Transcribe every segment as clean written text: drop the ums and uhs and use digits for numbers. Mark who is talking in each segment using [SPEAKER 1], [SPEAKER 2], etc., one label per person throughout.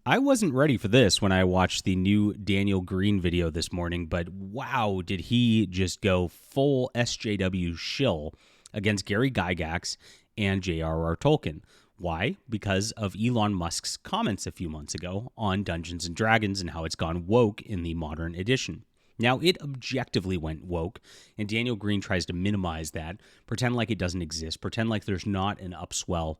[SPEAKER 1] I wasn't ready for this when I watched the new Daniel Greene video this morning, but wow, did he just go full SJW shill against Gary Gygax and J.R.R. Tolkien. Why? Because of Elon Musk's comments a few months ago on Dungeons and Dragons and how it's gone woke in the modern edition. Now, it objectively went woke, and Daniel Greene tries to minimize that, pretend like it doesn't exist, pretend like there's not an upswell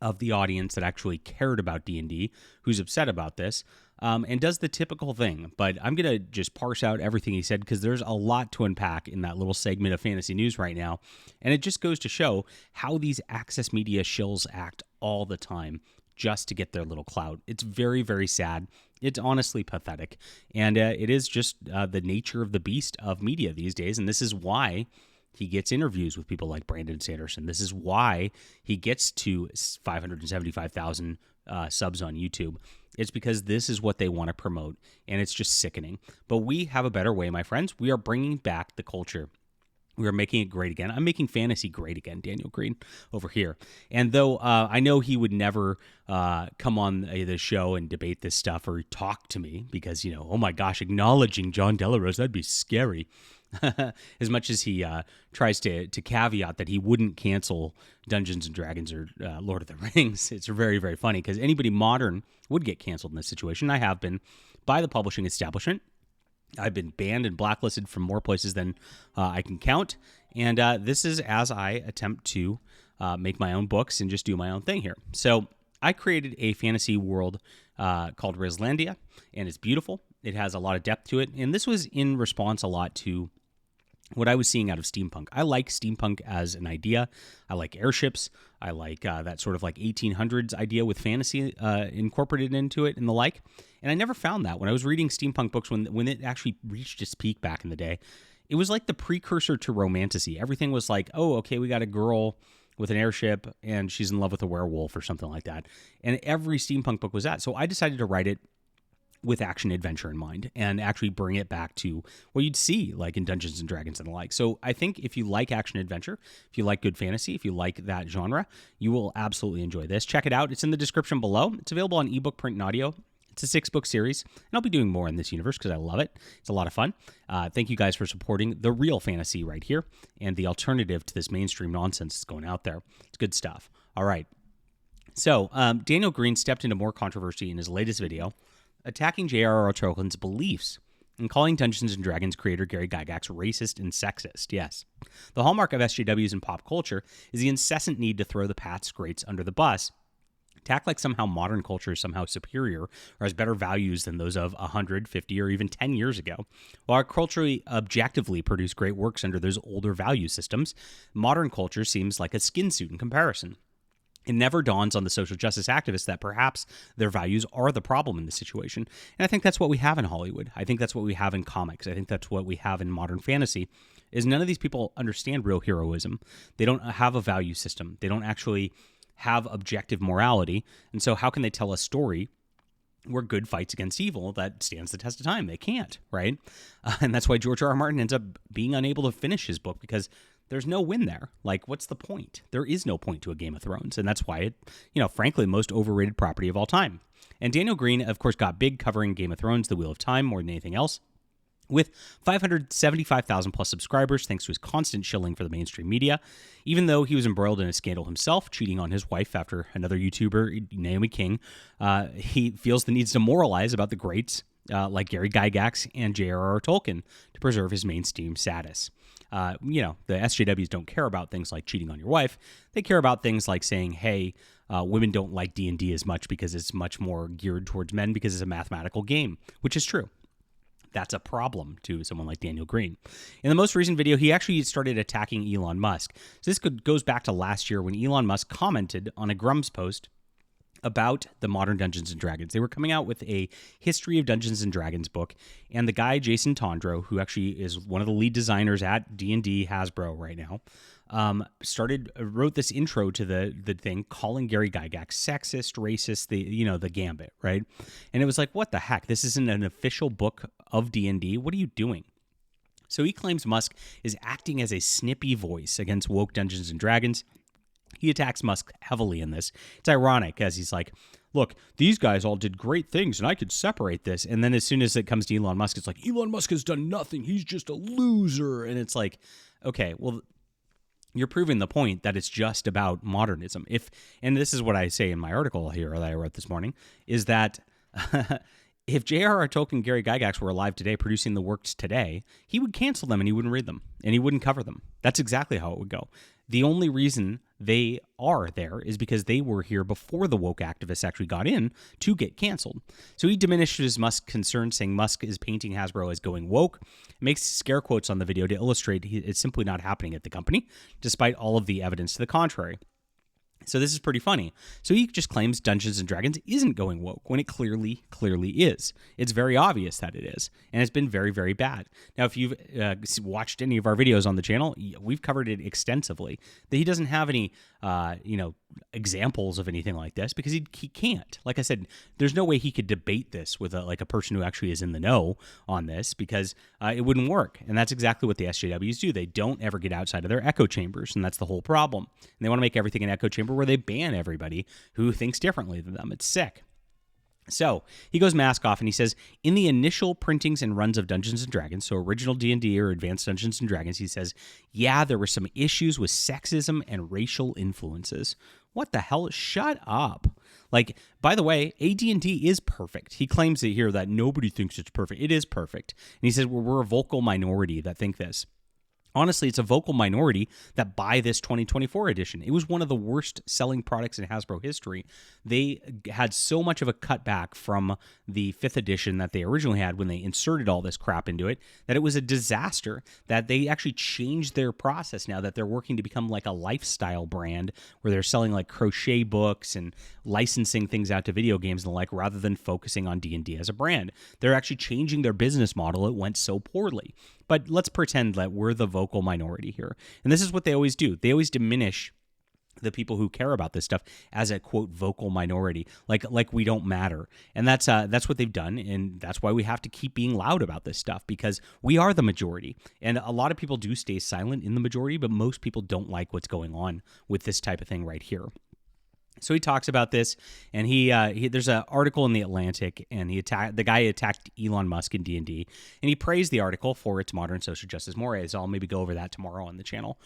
[SPEAKER 1] of the audience that actually cared about D&D, who's upset about this, and does the typical thing. But I'm going to just parse out everything he said because there's a lot to unpack in that little segment of fantasy news right now. And it just goes to show how these access media shills act all the time just to get their little clout. It's very, very sad. It's honestly pathetic. And it is just the nature of the beast of media these days. And this is why he gets interviews with people like Brandon Sanderson. This is why he gets to 575,000 subs on YouTube. It's because this is what they want to promote, and it's just sickening. But we have a better way, my friends. We are bringing back the culture. We are making it great again. I'm making fantasy great again, Daniel Greene over here. And though I know he would never come on the show and debate this stuff or talk to me because, oh my gosh, acknowledging John Delarose, that'd be scary. As much as he tries to caveat that he wouldn't cancel Dungeons and Dragons or Lord of the Rings, it's very, very funny because anybody modern would get canceled in this situation. I have been by the publishing establishment. I've been banned and blacklisted from more places than I can count. And this is as I attempt to make my own books and just do my own thing here. So I created a fantasy world called Rizlandia, and it's beautiful. It has a lot of depth to it. And this was in response a lot to what I was seeing out of steampunk. I like steampunk as an idea. I like airships. I like that sort of like 1800s idea with fantasy incorporated into it and the like. And I never found that when I was reading steampunk books when it actually reached its peak back in the day. It was like the precursor to romantasy. Everything was like, oh, okay, we got a girl with an airship and she's in love with a werewolf or something like that. And every steampunk book was that. So I decided to write it with action adventure in mind and actually bring it back to what you'd see like in Dungeons and Dragons and the like. So I think if you like action adventure, if you like good fantasy, if you like that genre, you will absolutely enjoy this. Check it out. It's in the description below. It's available on ebook, print, and audio. It's a 6-book series, and I'll be doing more in this universe because I love it. It's a lot of fun. Thank you guys for supporting the real fantasy right here and the alternative to this mainstream nonsense that's going out there. It's good stuff. All right. So Daniel Greene stepped into more controversy in his latest video, attacking J.R.R. Tolkien's beliefs and calling Dungeons & Dragons creator Gary Gygax racist and sexist. Yes. The hallmark of SJWs in pop culture is the incessant need to throw the past greats under the bus, to act like somehow modern culture is somehow superior or has better values than those of 150 or even 10 years ago. While our culturally objectively produce great works under those older value systems, modern culture seems like a skin suit in comparison. It never dawns on the social justice activists that perhaps their values are the problem in this situation. And I think that's what we have in Hollywood. I think that's what we have in comics. I think that's what we have in modern fantasy, is none of these people understand real heroism. They don't have a value system. They don't actually have objective morality. And so how can they tell a story where good fights against evil that stands the test of time? They can't, right? And that's why George R.R. Martin ends up being unable to finish his book because there's no win there. Like, what's the point? There is no point to a Game of Thrones. And that's why it, frankly, most overrated property of all time. And Daniel Greene, of course, got big covering Game of Thrones, The Wheel of Time, more than anything else, with 575,000 plus subscribers thanks to his constant shilling for the mainstream media. Even though he was embroiled in a scandal himself, cheating on his wife after another YouTuber, Naomi King, he feels the needs to moralize about the greats like Gary Gygax and J.R.R. Tolkien to preserve his mainstream status. The SJWs don't care about things like cheating on your wife. They care about things like saying, hey, women don't like D&D as much because it's much more geared towards men because it's a mathematical game, which is true. That's a problem to someone like Daniel Greene. In the most recent video, he actually started attacking Elon Musk. So this goes back to last year when Elon Musk commented on a Grums post about the modern Dungeons & Dragons. They were coming out with a History of Dungeons & Dragons book, and the guy, Jason Tondro, who actually is one of the lead designers at D&D Hasbro right now, wrote this intro to the thing, calling Gary Gygax sexist, racist, the gambit, right? And it was like, what the heck? This isn't an official book of D&D. What are you doing? So he claims Musk is acting as a snippy voice against woke Dungeons & Dragons. He attacks Musk heavily in this. It's ironic as he's like, look, these guys all did great things and I could separate this. And then as soon as it comes to Elon Musk, it's like, Elon Musk has done nothing. He's just a loser. And it's like, okay, well, you're proving the point that it's just about modernism. And this is what I say in my article here that I wrote this morning, is that if J.R.R. Tolkien and Gary Gygax were alive today producing the works today, he would cancel them and he wouldn't read them and he wouldn't cover them. That's exactly how it would go. The only reason they are there is because they were here before the woke activists actually got in to get canceled. So he diminishes Musk's concern, saying Musk is painting Hasbro as going woke, makes scare quotes on the video to illustrate it's simply not happening at the company, despite all of the evidence to the contrary. So this is pretty funny. So he just claims Dungeons and Dragons isn't going woke when it clearly is. It's very obvious that it is, and it's been very, very bad. Now, if you've watched any of our videos on the channel, we've covered it extensively. That he doesn't have any, examples of anything like this because he can't. Like I said, there's no way he could debate this with a person who actually is in the know on this because it wouldn't work. And that's exactly what the SJWs do. They don't ever get outside of their echo chambers, and that's the whole problem. And they want to make everything an echo chamber where they ban everybody who thinks differently than them. It's sick. So he goes mask off and he says, in the initial printings and runs of Dungeons & Dragons, so original D&D or Advanced Dungeons & Dragons, he says, yeah, there were some issues with sexism and racial influences. What the hell? Shut up. Like, by the way, AD&D is perfect. He claims it here that nobody thinks it's perfect. It is perfect. And he says, we're a vocal minority that think this. Honestly, it's a vocal minority that buy this 2024 edition. It was one of the worst selling products in Hasbro history. They had so much of a cutback from the 5th edition that they originally had when they inserted all this crap into it, that it was a disaster, that they actually changed their process now, that they're working to become like a lifestyle brand where they're selling like crochet books and licensing things out to video games and the like, rather than focusing on D&D as a brand. They're actually changing their business model. It went so poorly. But let's pretend that we're the vocal minority here. And this is what they always do. They always diminish the people who care about this stuff as a, quote, vocal minority, like we don't matter. And that's what they've done, and that's why we have to keep being loud about this stuff, because we are the majority. And a lot of people do stay silent in the majority, but most people don't like what's going on with this type of thing right here. So he talks about this, and he there's an article in the Atlantic, and the guy attacked Elon Musk in D&D, and he praised the article for its modern social justice mores. I'll maybe go over that tomorrow on the channel.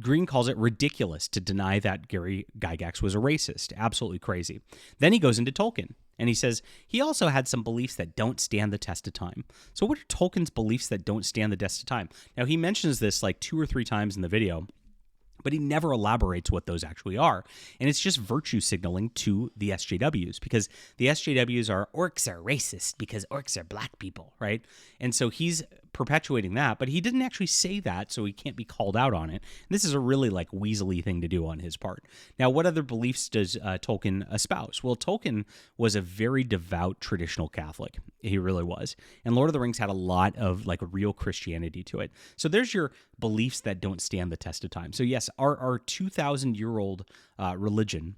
[SPEAKER 1] Greene calls it ridiculous to deny that Gary Gygax was a racist. Absolutely crazy. Then he goes into Tolkien, and he says he also had some beliefs that don't stand the test of time. So what are Tolkien's beliefs that don't stand the test of time? Now, he mentions this like 2 or 3 times in the video, but he never elaborates what those actually are. And it's just virtue signaling to the SJWs, because the SJWs are orcs are racist because orcs are black people, right? And so he's perpetuating that, but he didn't actually say that, so he can't be called out on it. And this is a really like weaselly thing to do on his part. Now, what other beliefs does Tolkien espouse? Well, Tolkien was a very devout traditional Catholic. He really was. And Lord of the Rings had a lot of like real Christianity to it. So there's your beliefs that don't stand the test of time. So yes, our 2,000-year-old religion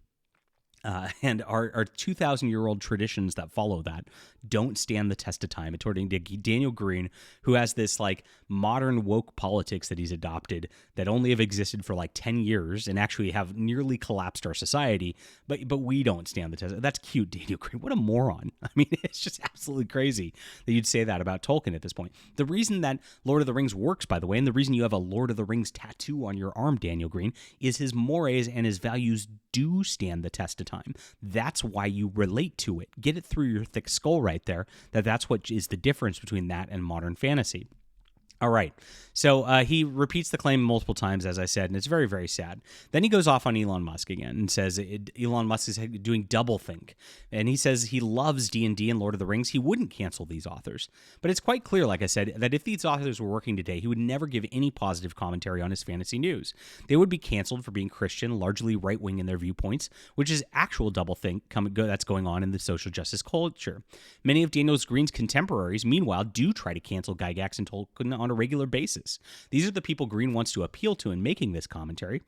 [SPEAKER 1] and our 2,000-year-old traditions that follow that don't stand the test of time, according to Daniel Greene, who has this like modern woke politics that he's adopted that only have existed for like 10 years and actually have nearly collapsed our society, but we don't stand the test. That's cute, Daniel Greene. What a moron. I mean, it's just absolutely crazy that you'd say that about Tolkien at this point. The reason that Lord of the Rings works, by the way, and the reason you have a Lord of the Rings tattoo on your arm, Daniel Greene, is his mores and his values do stand the test of time. That's why you relate to it. Get it through your thick skull right there, that's what is the difference between that and modern fantasy. All right, so he repeats the claim multiple times, as I said, and it's very, very sad. Then he goes off on Elon Musk again and says Elon Musk is doing doublethink. And he says he loves D&D and Lord of the Rings. He wouldn't cancel these authors. But it's quite clear, like I said, that if these authors were working today, he would never give any positive commentary on his fantasy news. They would be canceled for being Christian, largely right-wing in their viewpoints, which is actual doublethink that's going on in the social justice culture. Many of Daniel Greene's contemporaries, meanwhile, do try to cancel Gygax and Tolkien on a regular basis. These are the people Greene wants to appeal to in making this commentary.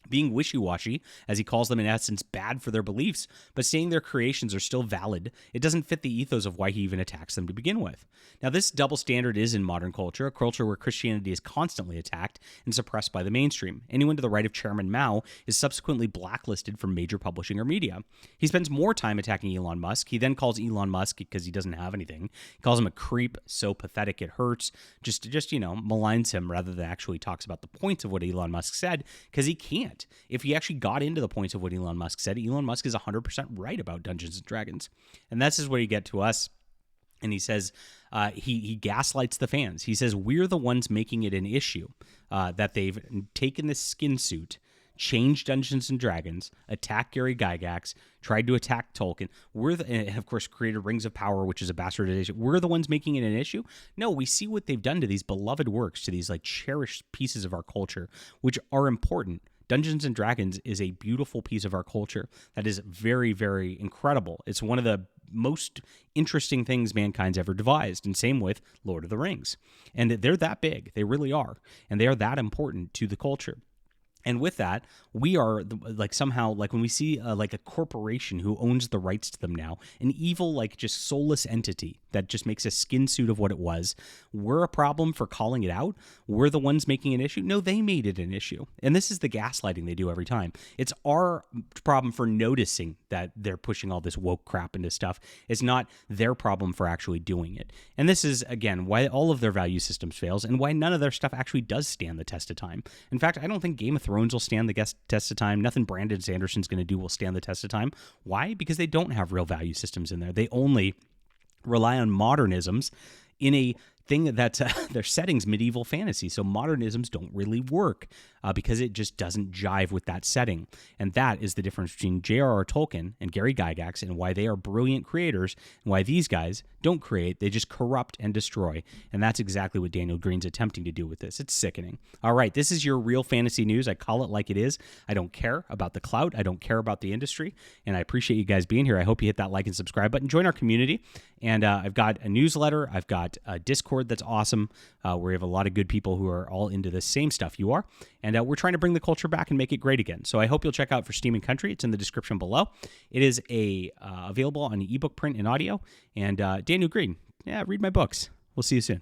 [SPEAKER 1] being wishy-washy, as he calls them, in essence, bad for their beliefs, but saying their creations are still valid. It doesn't fit the ethos of why he even attacks them to begin with. Now, this double standard is in modern culture, a culture where Christianity is constantly attacked and suppressed by the mainstream. Anyone to the right of Chairman Mao is subsequently blacklisted from major publishing or media. He spends more time attacking Elon Musk. He then calls Elon Musk, because he doesn't have anything, he calls him a creep, so pathetic it hurts, just maligns him rather than actually talks about the points of what Elon Musk said, because he can't. If he actually got into the points of what Elon Musk said, Elon Musk is 100% right about Dungeons and Dragons. And this is where you get to us. And he says, he gaslights the fans. He says, we're the ones making it an issue, that they've taken this skin suit, changed Dungeons and Dragons, attacked Gary Gygax, tried to attack Tolkien. And of course, created Rings of Power, which is a bastardization. We're the ones making it an issue? No, we see what they've done to these beloved works, to these like cherished pieces of our culture, which are important. Dungeons and Dragons is a beautiful piece of our culture that is very, very incredible. It's one of the most interesting things mankind's ever devised, and same with Lord of the Rings. And they're that big. They really are. And they are that important to the culture. And with that, we are somehow when we see a corporation who owns the rights to them now, an evil, just soulless entity that just makes a skin suit of what it was. We're a problem for calling it out. We're the ones making an issue. No, they made it an issue. And this is the gaslighting they do every time. It's our problem for noticing that they're pushing all this woke crap into stuff. It's not their problem for actually doing it. And this is, again, why all of their value systems fails and why none of their stuff actually does stand the test of time. In fact, I don't think Game of Thrones will stand the test of time. Nothing Brandon Sanderson's going to do will stand the test of time. Why? Because they don't have real value systems in there. They only rely on modernisms in a thing that's their setting's medieval fantasy. So modernisms don't really work because it just doesn't jive with that setting. And that is the difference between J.R.R. Tolkien and Gary Gygax, and why they are brilliant creators and why these guys don't create. They just corrupt and destroy. And that's exactly what Daniel Greene's attempting to do with this. It's sickening. All right, this is your real fantasy news. I call it like it is. I don't care about the clout. I don't care about the industry. And I appreciate you guys being here. I hope you hit that like and subscribe button. Join our community. And I've got a newsletter. I've got a Discord that's awesome, where we have a lot of good people who are all into the same stuff you are. And we're trying to bring the culture back and make it great again. So I hope you'll check out For Steam and Country. It's in the description below. It is available on ebook, print, and audio. And Daniel Greene, read my books. We'll see you soon.